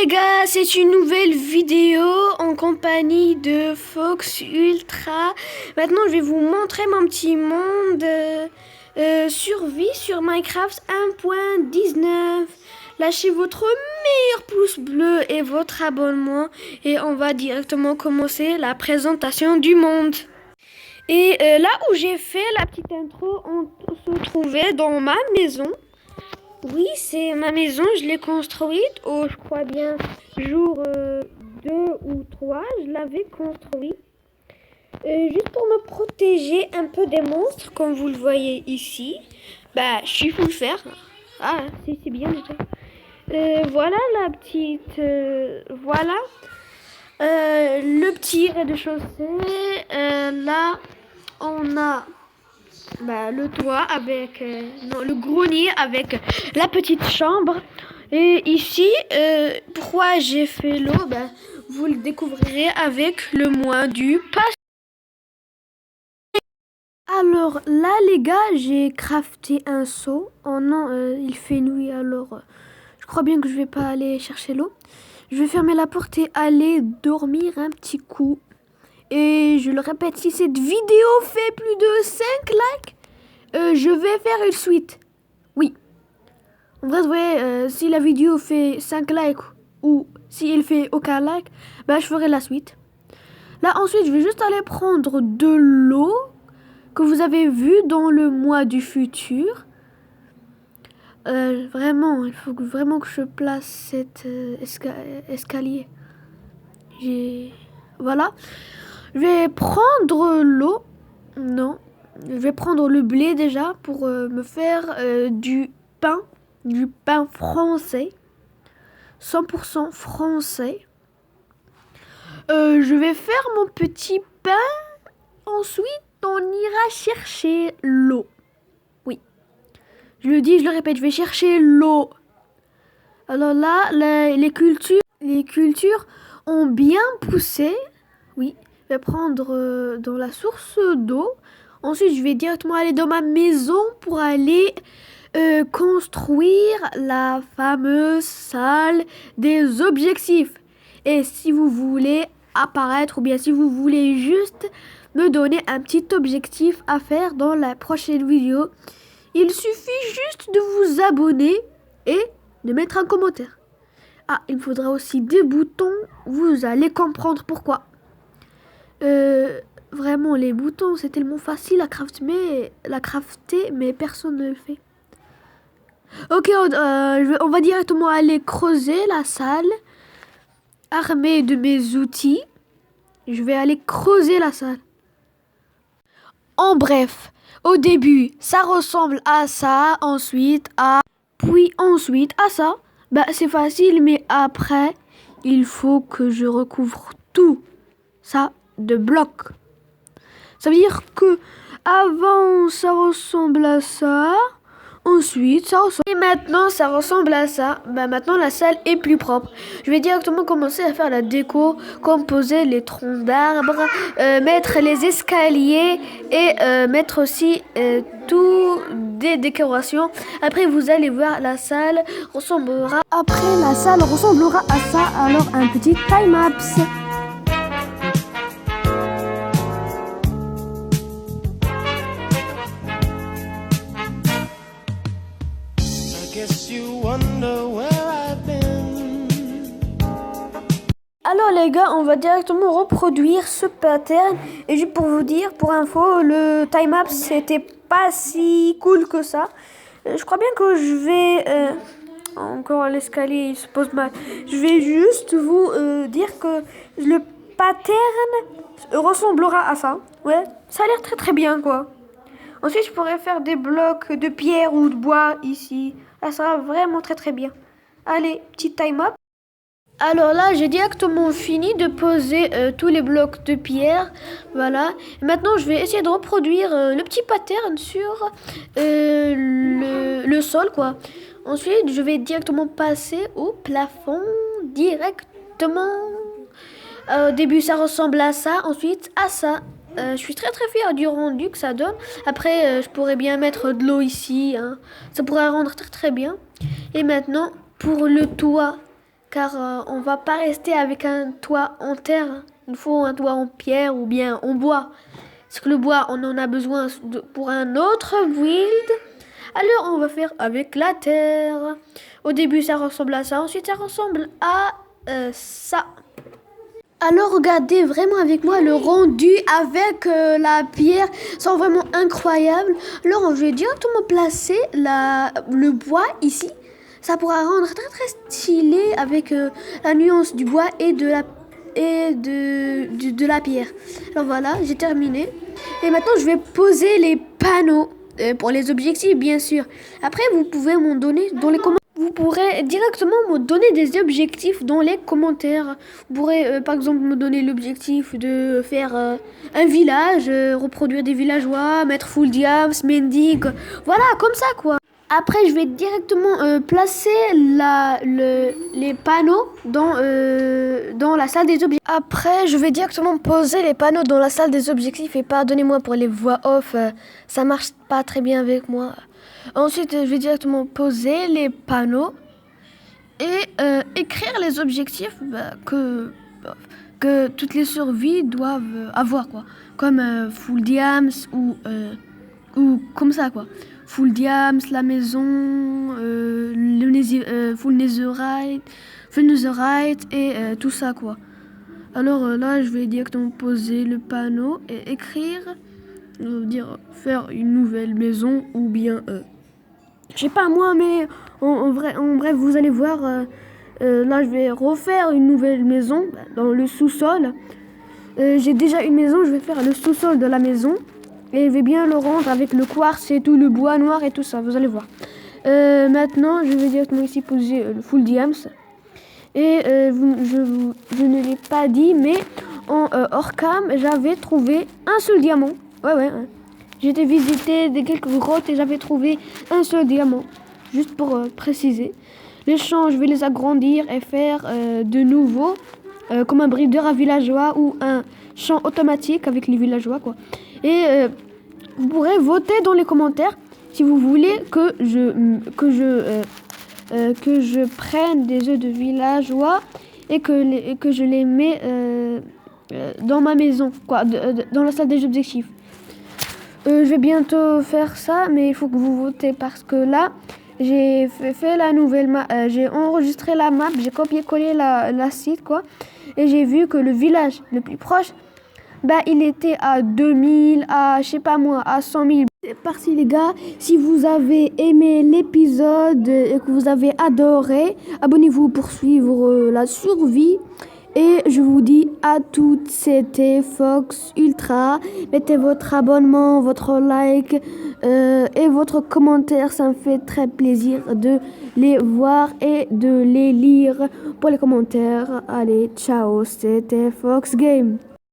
Les gars, c'est une nouvelle vidéo en compagnie de Fox Ultra. Maintenant, je vais vous montrer mon petit monde survie sur Minecraft 1.19. Lâchez votre meilleur pouce bleu et votre abonnement et on va directement commencer la présentation du monde. Et là où j'ai fait la petite intro, on se trouvait dans ma maison. Oui, c'est ma maison, je l'ai construite je crois bien, jour 2 ou 3, je l'avais construite. Juste pour me protéger un peu des monstres, comme vous le voyez ici. Bah, je suis full fer. Ah, c'est bien déjà. Voilà la petite... voilà. Le petit rez-de-chaussée. Là, on a... le toit avec le grenier avec la petite chambre. Et ici, pourquoi j'ai fait l'eau, vous le découvrirez avec le mois du passé. Alors là les gars, j'ai crafté un seau. Oh non, il fait nuit alors je crois bien que je vais pas aller chercher l'eau. Je vais fermer la porte et aller dormir un petit coup. Et je le répète, si cette vidéo fait plus de 5 likes, je vais faire une suite. Oui. En vrai, si la vidéo fait 5 likes ou s'il fait aucun like, je ferai la suite. Là, ensuite, je vais juste aller prendre de l'eau que vous avez vu dans le mois du futur. Vraiment, il faut vraiment que je place cet escalier. Voilà. Je vais prendre l'eau. Non. Je vais prendre le blé déjà pour me faire du pain français, 100% français. Je vais faire mon petit pain. Ensuite, on ira chercher l'eau. Oui. Je le dis, je le répète, je vais chercher l'eau. Alors là, les cultures ont bien poussé. Oui. Je vais prendre dans la source d'eau. Ensuite, je vais directement aller dans ma maison pour aller construire la fameuse salle des objectifs. Et si vous voulez apparaître ou bien si vous voulez juste me donner un petit objectif à faire dans la prochaine vidéo, il suffit juste de vous abonner et de mettre un commentaire. Ah, il me faudra aussi des boutons, vous allez comprendre pourquoi. Vraiment, les boutons, c'est tellement facile à crafter, mais personne ne le fait. Ok, on va directement aller creuser la salle, armée de mes outils. Je vais aller creuser la salle. En bref, au début, ça ressemble à ça, ensuite à ça. C'est facile, mais après, il faut que je recouvre tout ça de blocs. Ça veut dire que avant, ça ressemble à ça. Ensuite, ça ressemble... Et maintenant, ça ressemble à ça. Maintenant, la salle est plus propre. Je vais directement commencer à faire la déco, composer les troncs d'arbres, mettre les escaliers et mettre aussi tout des décorations. Après, vous allez voir, la salle ressemblera... Après, la salle ressemblera à ça. Alors, un petit time-lapse. Alors les gars, on va directement reproduire ce pattern. Et juste pour vous dire, pour info, le time-lapse c'était pas si cool que ça. Je crois bien que je vais... encore l'escalier, il se pose mal. Je vais juste vous dire que le pattern ressemblera à ça. Ouais, ça a l'air très très bien quoi. Ensuite, je pourrais faire des blocs de pierre ou de bois ici. Ça sera vraiment très très bien. Allez, petit time-up. Alors là, j'ai directement fini de poser tous les blocs de pierre. Voilà. Et maintenant, je vais essayer de reproduire le petit pattern sur le sol, quoi. Ensuite, je vais directement passer au plafond directement. Au début, ça ressemble à ça. Ensuite, à ça. Je suis très très fière du rendu que ça donne. Après, je pourrais bien mettre de l'eau ici. Hein. Ça pourrait rendre très très bien. Et maintenant, pour le toit car on va pas rester avec un toit en terre. Il faut un toit en pierre ou bien en bois. Parce que le bois, on en a besoin pour un autre build. Alors on va faire avec la terre. Au début ça ressemble à ça, ensuite ça ressemble à ça. Alors regardez vraiment avec moi le rendu avec la pierre, c'est vraiment incroyable. Alors je vais directement placer le bois ici. Ça pourra rendre très très stylé avec la nuance du bois et de la pierre. Alors voilà, j'ai terminé. Et maintenant je vais poser les panneaux pour les objectifs bien sûr. Après vous pouvez m'en donner dans les commentaires. Vous pourrez directement me donner des objectifs dans les commentaires. Vous pourrez par exemple me donner l'objectif de faire un village, reproduire des villageois, mettre full diams, mendic, voilà comme ça quoi. Après je vais directement placer les panneaux dans la salle des objectifs. Après je vais directement poser les panneaux dans la salle des objectifs et pardonnez-moi pour les voix off, ça marche pas très bien avec moi. Ensuite, je vais directement poser les panneaux et écrire les objectifs que toutes les survies doivent avoir, quoi. Comme full diams ou comme ça, quoi. Full diams, la maison, full netherite et tout ça, quoi. Alors là, je vais directement poser le panneau et écrire, dire faire une nouvelle maison ou bien je sais pas moi, mais en bref, vous allez voir, là je vais refaire une nouvelle maison dans le sous-sol. J'ai déjà une maison, je vais faire le sous-sol de la maison. Et je vais bien le rendre avec le quartz et tout, le bois noir et tout ça, vous allez voir. Maintenant, je vais directement ici poser le full diams. Et je ne l'ai pas dit, mais en hors cam, j'avais trouvé un seul diamant. Ouais. J'étais visiter quelques grottes et j'avais trouvé un seul diamant, juste pour préciser. Les champs, je vais les agrandir et faire de nouveau, comme un breeder à villageois ou un champ automatique avec les villageois, quoi. Et vous pourrez voter dans les commentaires si vous voulez que je prenne des œufs de villageois et que je les mets dans ma maison, quoi, dans la salle des objectifs. Je vais bientôt faire ça, mais il faut que vous votez parce que là, j'ai fait la nouvelle map, j'ai enregistré la map, j'ai copié-collé la site, quoi. Et j'ai vu que le village le plus proche, il était à 2000, à, je sais pas moi, à 100 000. C'est parti les gars, si vous avez aimé l'épisode et que vous avez adoré, abonnez-vous pour suivre la survie. Et je vous dis à toutes, c'était Fox Ultra. Mettez votre abonnement, votre like et votre commentaire. Ça me fait très plaisir de les voir et de les lire pour les commentaires. Allez, ciao, c'était Fox Game.